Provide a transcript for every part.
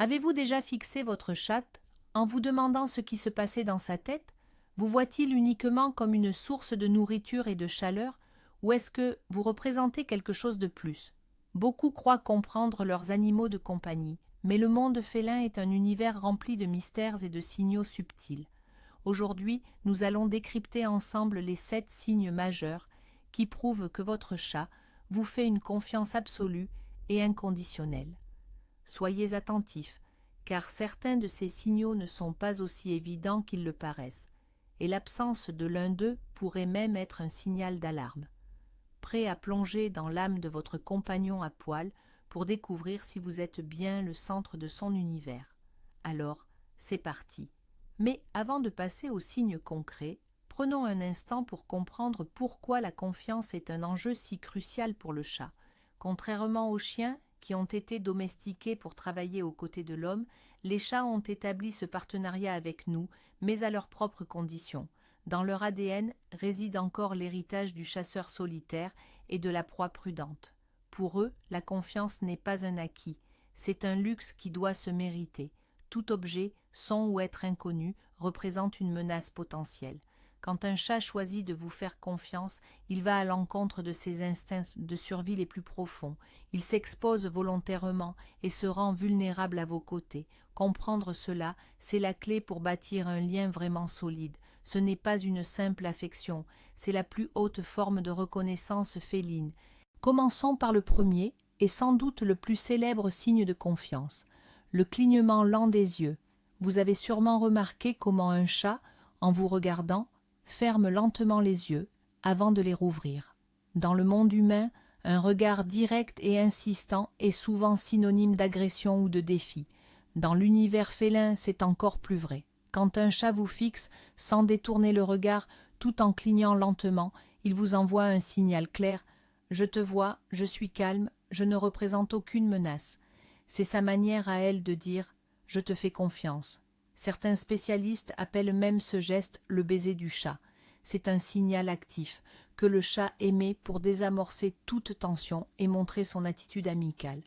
Avez-vous déjà fixé votre chat en vous demandant ce qui se passait dans sa tête? Vous voit-il uniquement comme une source de nourriture et de chaleur, ou est-ce que vous représentez quelque chose de plus? Beaucoup croient comprendre leurs animaux de compagnie, mais le monde félin est un univers rempli de mystères et de signaux subtils. Aujourd'hui, nous allons décrypter ensemble les 7 signes majeurs qui prouvent que votre chat vous fait une confiance absolue et inconditionnelle. Soyez attentifs, car certains de ces signaux ne sont pas aussi évidents qu'ils le paraissent, et l'absence de l'un d'eux pourrait même être un signal d'alarme. Prêt à plonger dans l'âme de votre compagnon à poil pour découvrir si vous êtes bien le centre de son univers. Alors, c'est parti. Mais avant de passer aux signes concrets, prenons un instant pour comprendre pourquoi la confiance est un enjeu si crucial pour le chat. Contrairement aux chiens, qui ont été domestiqués pour travailler aux côtés de l'homme, les chats ont établi ce partenariat avec nous, mais à leurs propres conditions. Dans leur ADN réside encore l'héritage du chasseur solitaire et de la proie prudente. Pour eux, la confiance n'est pas un acquis, c'est un luxe qui doit se mériter. Tout objet, son ou être inconnu, représente une menace potentielle. Quand un chat choisit de vous faire confiance, il va à l'encontre de ses instincts de survie les plus profonds. Il s'expose volontairement et se rend vulnérable à vos côtés. Comprendre cela, c'est la clé pour bâtir un lien vraiment solide. Ce n'est pas une simple affection, c'est la plus haute forme de reconnaissance féline. Commençons par le premier, et sans doute le plus célèbre signe de confiance, le clignement lent des yeux. Vous avez sûrement remarqué comment un chat, en vous regardant, ferme lentement les yeux avant de les rouvrir. Dans le monde humain, un regard direct et insistant est souvent synonyme d'agression ou de défi. Dans l'univers félin, c'est encore plus vrai. Quand un chat vous fixe, sans détourner le regard, tout en clignant lentement, il vous envoie un signal clair. Je te vois, je suis calme, je ne représente aucune menace. C'est sa manière à elle de dire « je te fais confiance ». Certains spécialistes appellent même ce geste le baiser du chat. C'est un signal actif que le chat émet pour désamorcer toute tension et montrer son attitude amicale.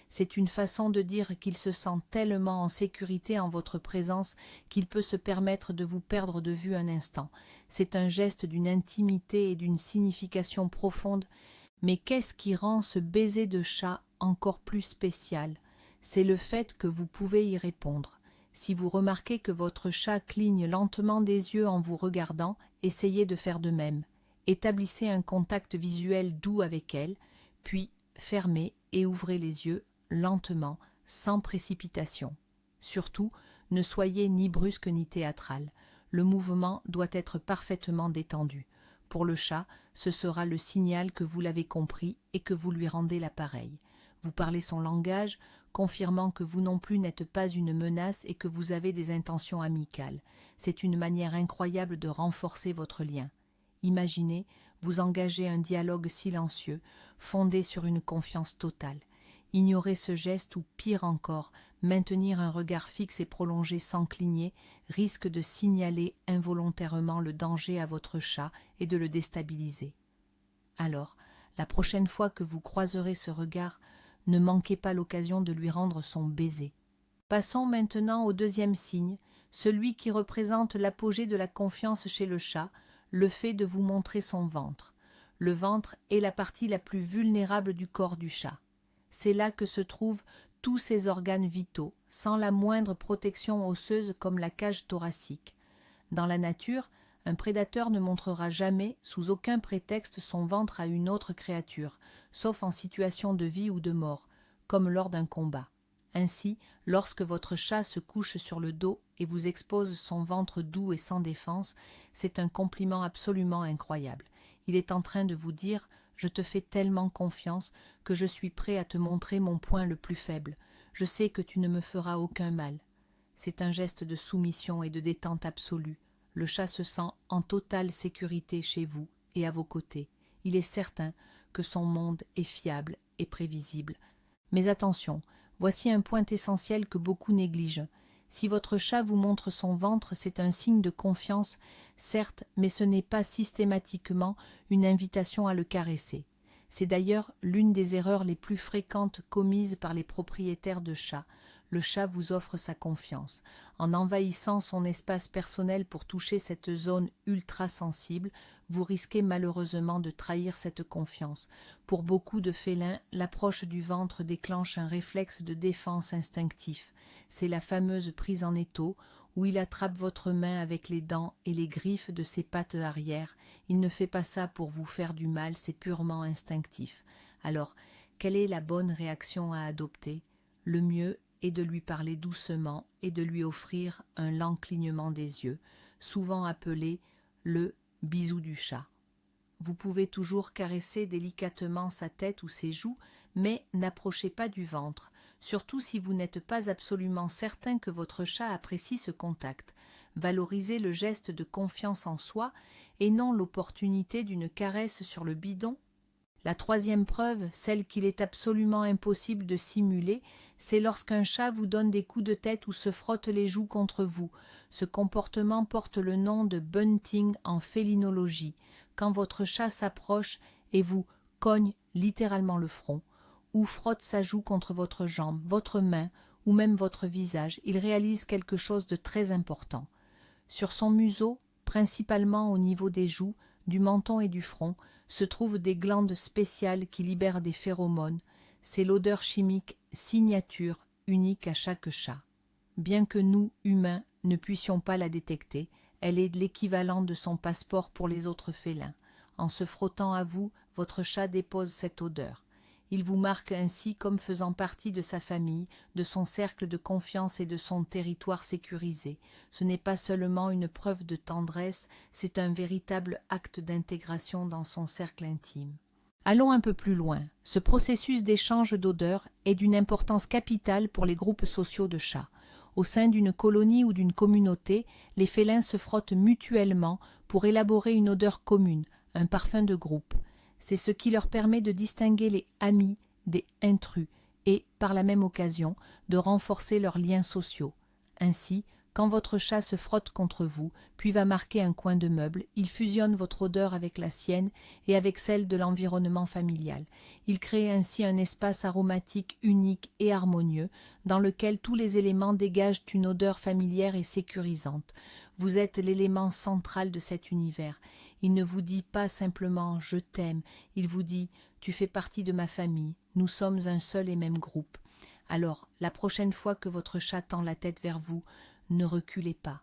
C'est une façon de dire qu'il se sent tellement en sécurité en votre présence qu'il peut se permettre de vous perdre de vue un instant. C'est un geste d'une intimité et d'une signification profonde. Mais qu'est-ce qui rend ce baiser de chat encore plus spécial? C'est le fait que vous pouvez y répondre. Si vous remarquez que votre chat cligne lentement des yeux en vous regardant, essayez de faire de même. Établissez un contact visuel doux avec elle, puis fermez et ouvrez les yeux lentement, sans précipitation. Surtout, ne soyez ni brusque ni théâtral. Le mouvement doit être parfaitement détendu. Pour le chat, ce sera le signal que vous l'avez compris et que vous lui rendez l'appareil. Vous parlez son langage, confirmant que vous non plus n'êtes pas une menace et que vous avez des intentions amicales. C'est une manière incroyable de renforcer votre lien. Imaginez, vous engagez un dialogue silencieux, fondé sur une confiance totale. Ignorer ce geste ou, pire encore, maintenir un regard fixe et prolongé sans cligner risque de signaler involontairement le danger à votre chat et de le déstabiliser. Alors, la prochaine fois que vous croiserez ce regard, ne manquez pas l'occasion de lui rendre son baiser. Passons maintenant au deuxième signe, celui qui représente l'apogée de la confiance chez le chat, le fait de vous montrer son ventre. Le ventre est la partie la plus vulnérable du corps du chat. C'est là que se trouvent tous ses organes vitaux, sans la moindre protection osseuse comme la cage thoracique. Dans la nature, un prédateur ne montrera jamais, sous aucun prétexte, son ventre à une autre créature, sauf en situation de vie ou de mort, comme lors d'un combat. Ainsi, lorsque votre chat se couche sur le dos et vous expose son ventre doux et sans défense, c'est un compliment absolument incroyable. Il est en train de vous dire « Je te fais tellement confiance que je suis prêt à te montrer mon point le plus faible. Je sais que tu ne me feras aucun mal. » C'est un geste de soumission et de détente absolue. Le chat se sent en totale sécurité chez vous et à vos côtés. Il est certain que son monde est fiable et prévisible. Mais attention, voici un point essentiel que beaucoup négligent. Si votre chat vous montre son ventre, c'est un signe de confiance, certes, mais ce n'est pas systématiquement une invitation à le caresser. C'est d'ailleurs l'une des erreurs les plus fréquentes commises par les propriétaires de chats. le chat vous offre sa confiance. En envahissant son espace personnel pour toucher cette zone ultra sensible, vous risquez malheureusement de trahir cette confiance. Pour beaucoup de félins, l'approche du ventre déclenche un réflexe de défense instinctif. C'est la fameuse prise en étau, où il attrape votre main avec les dents et les griffes de ses pattes arrière. Il ne fait pas ça pour vous faire du mal, c'est purement instinctif. Alors, quelle est la bonne réaction à adopter? Le mieux est de lui parler doucement et de lui offrir un lent clignement des yeux, souvent appelé le bisou du chat. Vous pouvez toujours caresser délicatement sa tête ou ses joues, mais n'approchez pas du ventre, surtout si vous n'êtes pas absolument certain que votre chat apprécie ce contact. Valorisez le geste de confiance en soi et non l'opportunité d'une caresse sur le bidon. La troisième preuve, celle qu'il est absolument impossible de simuler, c'est lorsqu'un chat vous donne des coups de tête ou se frotte les joues contre vous. Ce comportement porte le nom de bunting en félinologie. Quand votre chat s'approche et vous cogne littéralement le front, ou frotte sa joue contre votre jambe, votre main ou même votre visage, il réalise quelque chose de très important. Sur son museau, principalement au niveau des joues, du menton et du front, se trouvent des glandes spéciales qui libèrent des phéromones. C'est l'odeur chimique signature unique à chaque chat. Bien que nous, humains, ne puissions pas la détecter, elle est l'équivalent de son passeport pour les autres félins. En se frottant à vous, votre chat dépose cette odeur. Il vous marque ainsi comme faisant partie de sa famille, de son cercle de confiance et de son territoire sécurisé. Ce n'est pas seulement une preuve de tendresse, c'est un véritable acte d'intégration dans son cercle intime. Allons un peu plus loin. Ce processus d'échange d'odeurs est d'une importance capitale pour les groupes sociaux de chats. Au sein d'une colonie ou d'une communauté, les félins se frottent mutuellement pour élaborer une odeur commune, un parfum de groupe. C'est ce qui leur permet de distinguer les amis des intrus et, par la même occasion, de renforcer leurs liens sociaux. Ainsi, quand votre chat se frotte contre vous, puis va marquer un coin de meuble, il fusionne votre odeur avec la sienne et avec celle de l'environnement familial. Il crée ainsi un espace aromatique unique et harmonieux, dans lequel tous les éléments dégagent une odeur familière et sécurisante. Vous êtes l'élément central de cet univers. Il ne vous dit pas simplement « je t'aime », il vous dit « tu fais partie de ma famille, nous sommes un seul et même groupe ». Alors, la prochaine fois que votre chat tend la tête vers vous, ne reculez pas.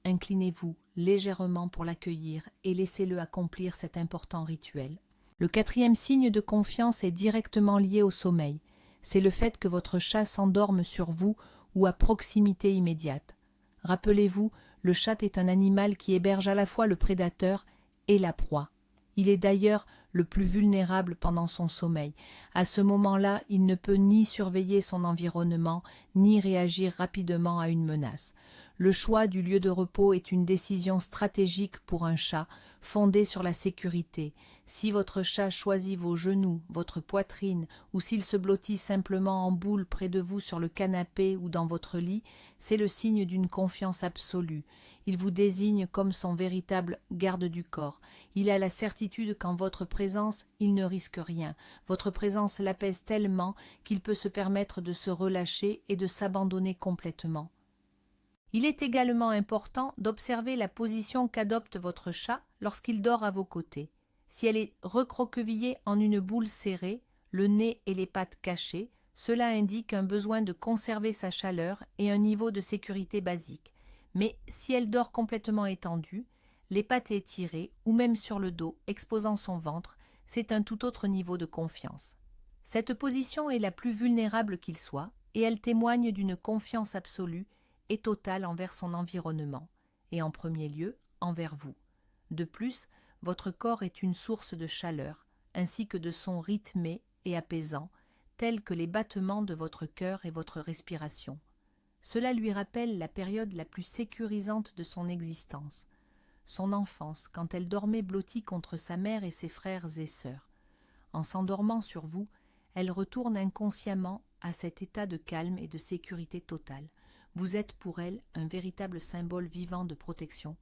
Inclinez-vous légèrement pour l'accueillir et laissez-le accomplir cet important rituel. Le quatrième signe de confiance est directement lié au sommeil. C'est le fait que votre chat s'endorme sur vous ou à proximité immédiate. Rappelez-vous, le chat est un animal qui héberge à la fois le prédateur et la proie. Il est d'ailleurs le plus vulnérable pendant son sommeil. À ce moment-là, il ne peut ni surveiller son environnement, ni réagir rapidement à une menace. Le choix du lieu de repos est une décision stratégique pour un chat, fondée sur la sécurité. Si votre chat choisit vos genoux, votre poitrine, ou s'il se blottit simplement en boule près de vous sur le canapé ou dans votre lit, c'est le signe d'une confiance absolue. Il vous désigne comme son véritable garde du corps. Il a la certitude qu'en votre présence, il ne risque rien. Votre présence l'apaise tellement qu'il peut se permettre de se relâcher et de s'abandonner complètement. Il est également important d'observer la position qu'adopte votre chat lorsqu'il dort à vos côtés. Si elle est recroquevillée en une boule serrée, le nez et les pattes cachées, cela indique un besoin de conserver sa chaleur et un niveau de sécurité basique. Mais si elle dort complètement étendue, les pattes étirées ou même sur le dos, exposant son ventre, c'est un tout autre niveau de confiance. Cette position est la plus vulnérable qu'il soit et elle témoigne d'une confiance absolue et totale envers son environnement, et en premier lieu envers vous. De plus, votre corps est une source de chaleur, ainsi que de sons rythmés et apaisants, tels que les battements de votre cœur et votre respiration. Cela lui rappelle la période la plus sécurisante de son existence, son enfance, quand elle dormait blottie contre sa mère et ses frères et sœurs. En s'endormant sur vous, elle retourne inconsciemment à cet état de calme et de sécurité totale. Vous êtes pour elle un véritable symbole vivant de protection.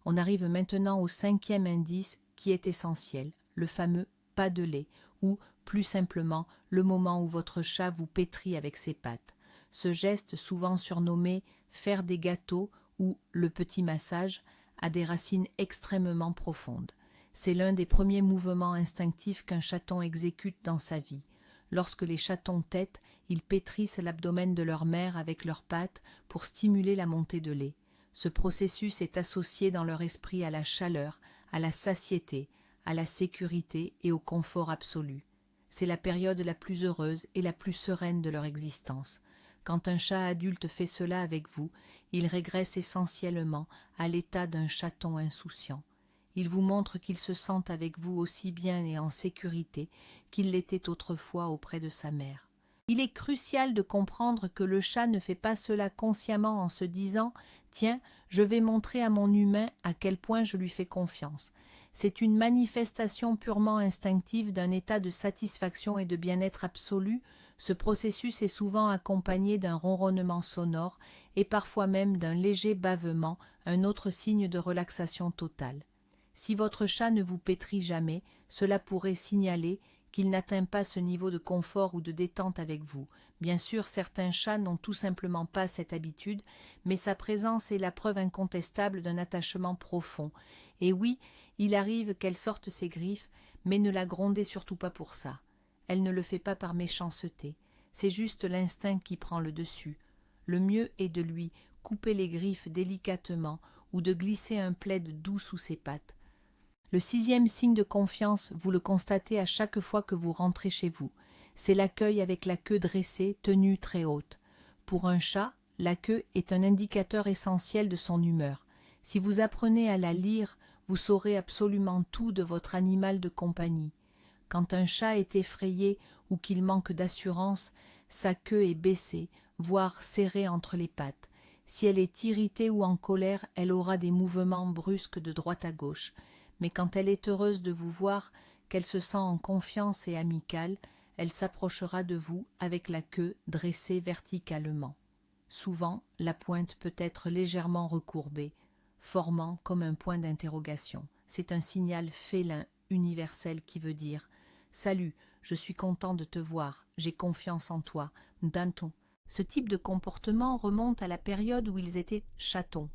On arrive maintenant au cinquième indice qui est essentiel, le fameux pas de lait, ou, plus simplement, le moment où votre chat vous pétrit avec ses pattes. Ce geste, souvent surnommé « faire des gâteaux » ou « le petit massage », a des racines extrêmement profondes. C'est l'un des premiers mouvements instinctifs qu'un chaton exécute dans sa vie. Lorsque les chatons tètent, ils pétrissent l'abdomen de leur mère avec leurs pattes pour stimuler la montée de lait. Ce processus est associé dans leur esprit à la chaleur, à la satiété, à la sécurité et au confort absolu. C'est la période la plus heureuse et la plus sereine de leur existence. Quand un chat adulte fait cela avec vous, il régresse essentiellement à l'état d'un chaton insouciant. Il vous montre qu'il se sent avec vous aussi bien et en sécurité qu'il l'était autrefois auprès de sa mère. Il est crucial de comprendre que le chat ne fait pas cela consciemment en se disant « Tiens, je vais montrer à mon humain à quel point je lui fais confiance ». C'est une manifestation purement instinctive d'un état de satisfaction et de bien-être absolu. Ce processus est souvent accompagné d'un ronronnement sonore et parfois même d'un léger bavement, un autre signe de relaxation totale. Si votre chat ne vous pétrit jamais, cela pourrait signaler qu'il n'atteint pas ce niveau de confort ou de détente avec vous. Bien sûr, certains chats n'ont tout simplement pas cette habitude, mais sa présence est la preuve incontestable d'un attachement profond. Et oui, il arrive qu'elle sorte ses griffes, mais ne la grondez surtout pas pour ça. Elle ne le fait pas par méchanceté, c'est juste l'instinct qui prend le dessus. Le mieux est de lui couper les griffes délicatement ou de glisser un plaid doux sous ses pattes. Le 6e signe de confiance, vous le constatez à chaque fois que vous rentrez chez vous. C'est l'accueil avec la queue dressée, tenue très haute. Pour un chat, la queue est un indicateur essentiel de son humeur. Si vous apprenez à la lire, vous saurez absolument tout de votre animal de compagnie. Quand un chat est effrayé ou qu'il manque d'assurance, sa queue est baissée, voire serrée entre les pattes. Si elle est irritée ou en colère, elle aura des mouvements brusques de droite à gauche. Mais quand elle est heureuse de vous voir, qu'elle se sent en confiance et amicale, elle s'approchera de vous avec la queue dressée verticalement. Souvent, la pointe peut être légèrement recourbée, formant comme un point d'interrogation. C'est un signal félin universel qui veut dire « Salut, je suis content de te voir, j'ai confiance en toi, Danton ». Ce type de comportement remonte à la période où ils étaient chatons.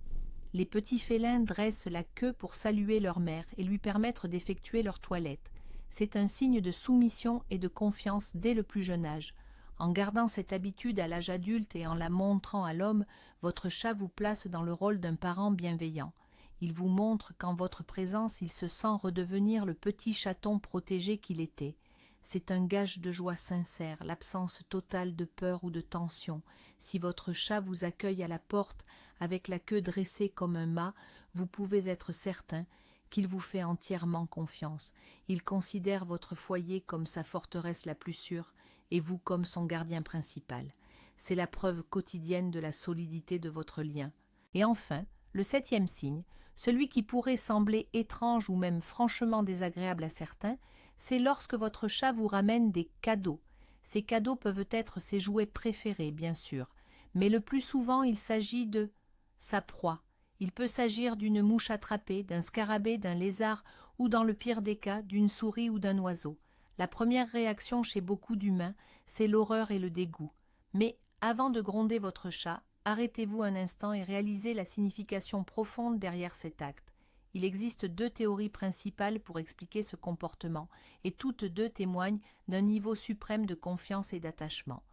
Les petits félins dressent la queue pour saluer leur mère et lui permettre d'effectuer leur toilette. C'est un signe de soumission et de confiance dès le plus jeune âge. En gardant cette habitude à l'âge adulte et en la montrant à l'homme, votre chat vous place dans le rôle d'un parent bienveillant. Il vous montre qu'en votre présence, il se sent redevenir le petit chaton protégé qu'il était. C'est un gage de joie sincère, l'absence totale de peur ou de tension. Si votre chat vous accueille à la porte avec la queue dressée comme un mât, vous pouvez être certain qu'il vous fait entièrement confiance. Il considère votre foyer comme sa forteresse la plus sûre et vous comme son gardien principal. C'est la preuve quotidienne de la solidité de votre lien. Et enfin, le 7e signe, celui qui pourrait sembler étrange ou même franchement désagréable à certains, c'est lorsque votre chat vous ramène des cadeaux. Ces cadeaux peuvent être ses jouets préférés, bien sûr, mais le plus souvent il s'agit de sa proie. Il peut s'agir d'une mouche attrapée, d'un scarabée, d'un lézard ou, dans le pire des cas, d'une souris ou d'un oiseau. La première réaction chez beaucoup d'humains, c'est l'horreur et le dégoût. Mais avant de gronder votre chat, arrêtez-vous un instant et réalisez la signification profonde derrière cet acte. Il existe 2 théories principales pour expliquer ce comportement, et toutes 2 témoignent d'un niveau suprême de confiance et d'attachement.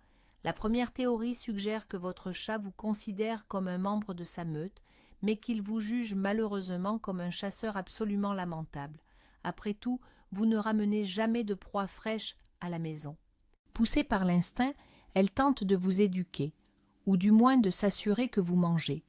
La première théorie suggère que votre chat vous considère comme un membre de sa meute, mais qu'il vous juge malheureusement comme un chasseur absolument lamentable. Après tout, vous ne ramenez jamais de proie fraîche à la maison. Poussée par l'instinct, elle tente de vous éduquer, ou du moins de s'assurer que vous mangez.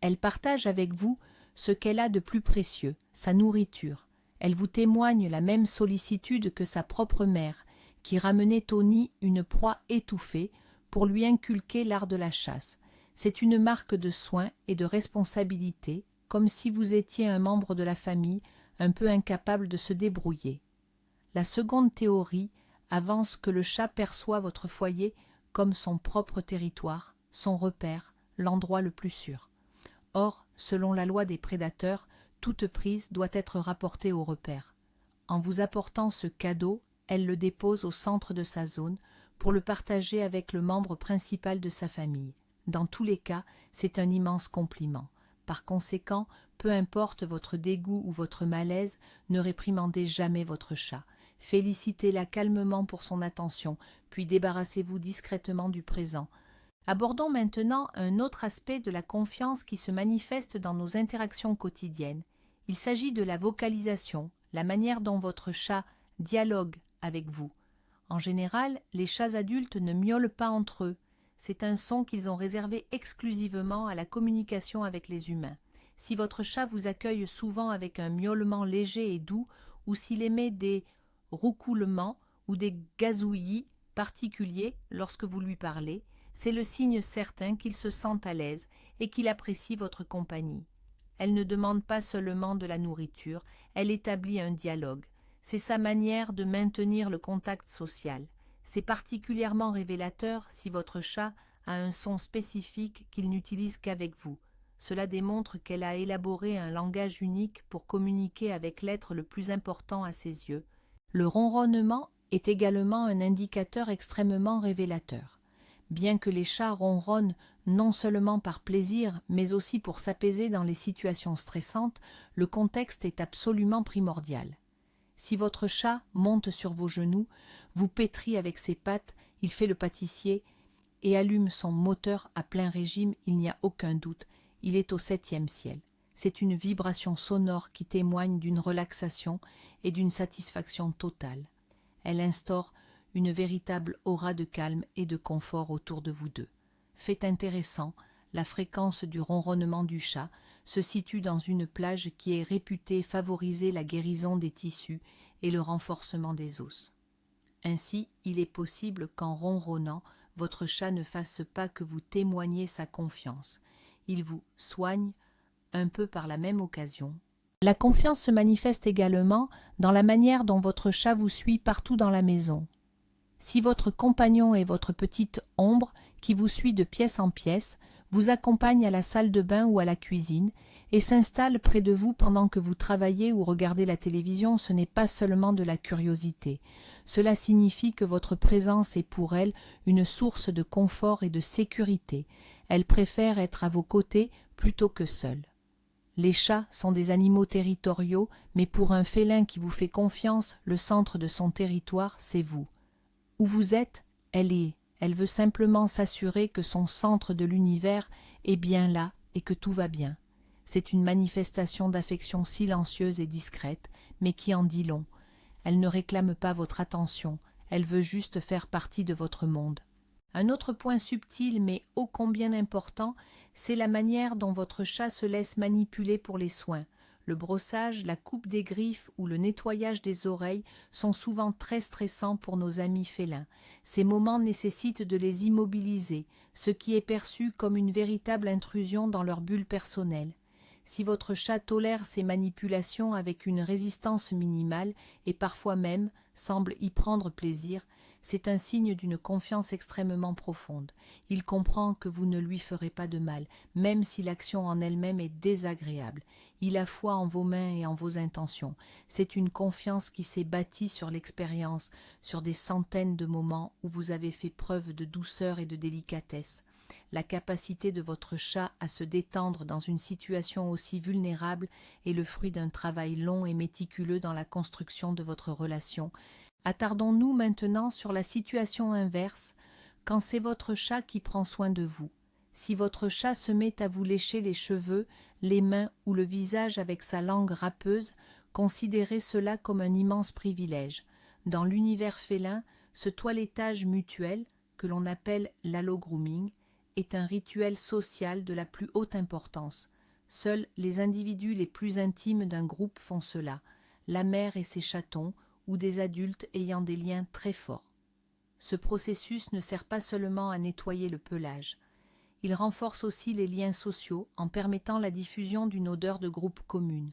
Elle partage avec vous ce qu'elle a de plus précieux, sa nourriture. Elle vous témoigne la même sollicitude que sa propre mère, qui ramenait au nid une proie étouffée pour lui inculquer l'art de la chasse. C'est une marque de soin et de responsabilité, comme si vous étiez un membre de la famille un peu incapable de se débrouiller. La seconde théorie avance que le chat perçoit votre foyer comme son propre territoire, son repère, l'endroit le plus sûr. Or, selon la loi des prédateurs, toute prise doit être rapportée au repère. En vous apportant ce cadeau, elle le dépose au centre de sa zone pour le partager avec le membre principal de sa famille. Dans tous les cas, c'est un immense compliment. Par conséquent, peu importe votre dégoût ou votre malaise, ne réprimandez jamais votre chat. Félicitez-la calmement pour son attention, puis débarrassez-vous discrètement du présent. Abordons maintenant un autre aspect de la confiance qui se manifeste dans nos interactions quotidiennes. Il s'agit de la vocalisation, la manière dont votre chat dialogue avec vous. En général, les chats adultes ne miaulent pas entre eux. C'est un son qu'ils ont réservé exclusivement à la communication avec les humains. Si votre chat vous accueille souvent avec un miaulement léger et doux, ou s'il émet des roucoulements ou des gazouillis particuliers lorsque vous lui parlez, c'est le signe certain qu'il se sent à l'aise et qu'il apprécie votre compagnie. Elle ne demande pas seulement de la nourriture, elle établit un dialogue. C'est sa manière de maintenir le contact social. C'est particulièrement révélateur si votre chat a un son spécifique qu'il n'utilise qu'avec vous. Cela démontre qu'elle a élaboré un langage unique pour communiquer avec l'être le plus important à ses yeux. Le ronronnement est également un indicateur extrêmement révélateur. Bien que les chats ronronnent non seulement par plaisir, mais aussi pour s'apaiser dans les situations stressantes, le contexte est absolument primordial. Si votre chat monte sur vos genoux, vous pétrit avec ses pattes, il fait le pâtissier et allume son moteur à plein régime, il n'y a aucun doute, il est au 7e ciel. C'est une vibration sonore qui témoigne d'une relaxation et d'une satisfaction totale. Elle instaure une véritable aura de calme et de confort autour de vous deux. Fait intéressant, la fréquence du ronronnement du chat se situe dans une plage qui est réputée favoriser la guérison des tissus et le renforcement des os. Ainsi, il est possible qu'en ronronnant, votre chat ne fasse pas que vous témoigniez sa confiance. Il vous soigne un peu par la même occasion. La confiance se manifeste également dans la manière dont votre chat vous suit partout dans la maison. Si votre compagnon est votre petite ombre qui vous suit de pièce en pièce, vous accompagne à la salle de bain ou à la cuisine et s'installe près de vous pendant que vous travaillez ou regardez la télévision, ce n'est pas seulement de la curiosité. Cela signifie que votre présence est pour elle une source de confort et de sécurité. Elle préfère être à vos côtés plutôt que seule. Les chats sont des animaux territoriaux, mais pour un félin qui vous fait confiance, le centre de son territoire, c'est vous. Où vous êtes, elle est. Elle veut simplement s'assurer que son centre de l'univers est bien là et que tout va bien. C'est une manifestation d'affection silencieuse et discrète, mais qui en dit long. Elle ne réclame pas votre attention, elle veut juste faire partie de votre monde. Un autre point subtil mais ô combien important, c'est la manière dont votre chat se laisse manipuler pour les soins. Le brossage, la coupe des griffes ou le nettoyage des oreilles sont souvent très stressants pour nos amis félins. Ces moments nécessitent de les immobiliser, ce qui est perçu comme une véritable intrusion dans leur bulle personnelle. Si votre chat tolère ces manipulations avec une résistance minimale et parfois même semble y prendre plaisir, c'est un signe d'une confiance extrêmement profonde. Il comprend que vous ne lui ferez pas de mal, même si l'action en elle-même est désagréable. Il a foi en vos mains et en vos intentions. C'est une confiance qui s'est bâtie sur l'expérience, sur des centaines de moments où vous avez fait preuve de douceur et de délicatesse. La capacité de votre chat à se détendre dans une situation aussi vulnérable est le fruit d'un travail long et méticuleux dans la construction de votre relation. Attardons-nous maintenant sur la situation inverse, quand c'est votre chat qui prend soin de vous. Si votre chat se met à vous lécher les cheveux, les mains ou le visage avec sa langue râpeuse, considérez cela comme un immense privilège. Dans l'univers félin, ce toilettage mutuel, que l'on appelle l'allogrooming, est un rituel social de la plus haute importance. Seuls les individus les plus intimes d'un groupe font cela, la mère et ses chatons, ou des adultes ayant des liens très forts. Ce processus ne sert pas seulement à nettoyer le pelage. Il renforce aussi les liens sociaux en permettant la diffusion d'une odeur de groupe commune.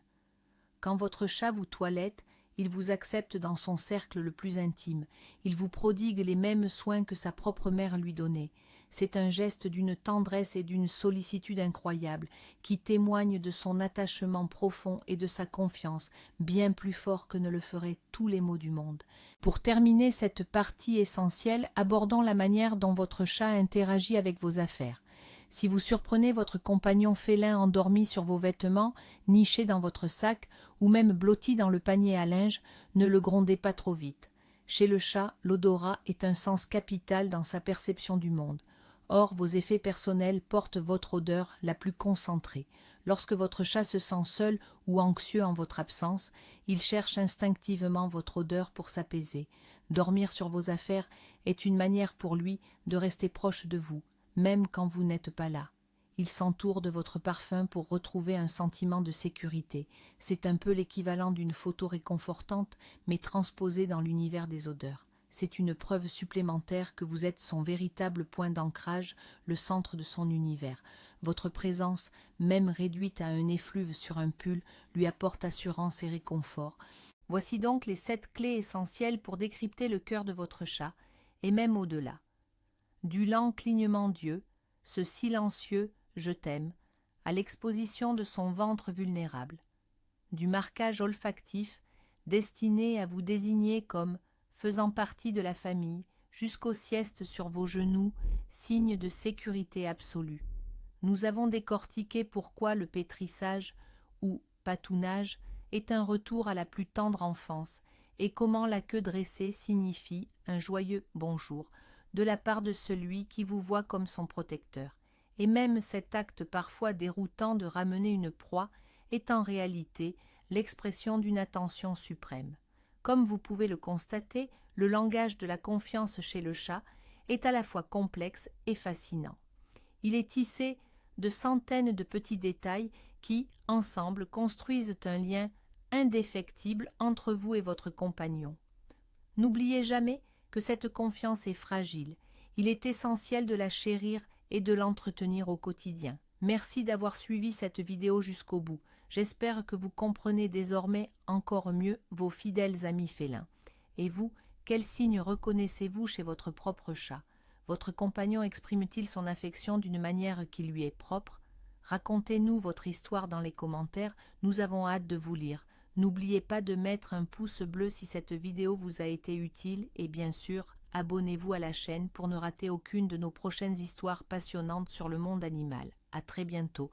Quand votre chat vous toilette, il vous accepte dans son cercle le plus intime. Il vous prodigue les mêmes soins que sa propre mère lui donnait. C'est un geste d'une tendresse et d'une sollicitude incroyables, qui témoigne de son attachement profond et de sa confiance, bien plus fort que ne le feraient tous les mots du monde. Pour terminer cette partie essentielle, abordons la manière dont votre chat interagit avec vos affaires. Si vous surprenez votre compagnon félin endormi sur vos vêtements, niché dans votre sac, ou même blotti dans le panier à linge, ne le grondez pas trop vite. Chez le chat, l'odorat est un sens capital dans sa perception du monde. Or, vos effets personnels portent votre odeur la plus concentrée. Lorsque votre chat se sent seul ou anxieux en votre absence, il cherche instinctivement votre odeur pour s'apaiser. Dormir sur vos affaires est une manière pour lui de rester proche de vous, même quand vous n'êtes pas là. Il s'entoure de votre parfum pour retrouver un sentiment de sécurité. C'est un peu l'équivalent d'une photo réconfortante, mais transposée dans l'univers des odeurs. C'est une preuve supplémentaire que vous êtes son véritable point d'ancrage, le centre de son univers. Votre présence, même réduite à un effluve sur un pull, lui apporte assurance et réconfort. Voici donc les 7 clés essentielles pour décrypter le cœur de votre chat, et même au-delà. Du lent clignement d'yeux, ce silencieux « je t'aime » à l'exposition de son ventre vulnérable. Du marquage olfactif, destiné à vous désigner comme faisant partie de la famille, jusqu'aux siestes sur vos genoux, signe de sécurité absolue. Nous avons décortiqué pourquoi le pétrissage, ou patounage, est un retour à la plus tendre enfance, et comment la queue dressée signifie un joyeux bonjour, de la part de celui qui vous voit comme son protecteur. Et même cet acte parfois déroutant de ramener une proie est en réalité l'expression d'une attention suprême. Comme vous pouvez le constater, le langage de la confiance chez le chat est à la fois complexe et fascinant. Il est tissé de centaines de petits détails qui, ensemble, construisent un lien indéfectible entre vous et votre compagnon. N'oubliez jamais que cette confiance est fragile. Il est essentiel de la chérir et de l'entretenir au quotidien. Merci d'avoir suivi cette vidéo jusqu'au bout. J'espère que vous comprenez désormais encore mieux vos fidèles amis félins. Et vous, quels signes reconnaissez-vous chez votre propre chat? Votre compagnon exprime-t-il son affection d'une manière qui lui est propre? Racontez-nous votre histoire dans les commentaires, nous avons hâte de vous lire. N'oubliez pas de mettre un pouce bleu si cette vidéo vous a été utile et bien sûr, abonnez-vous à la chaîne pour ne rater aucune de nos prochaines histoires passionnantes sur le monde animal. À très bientôt.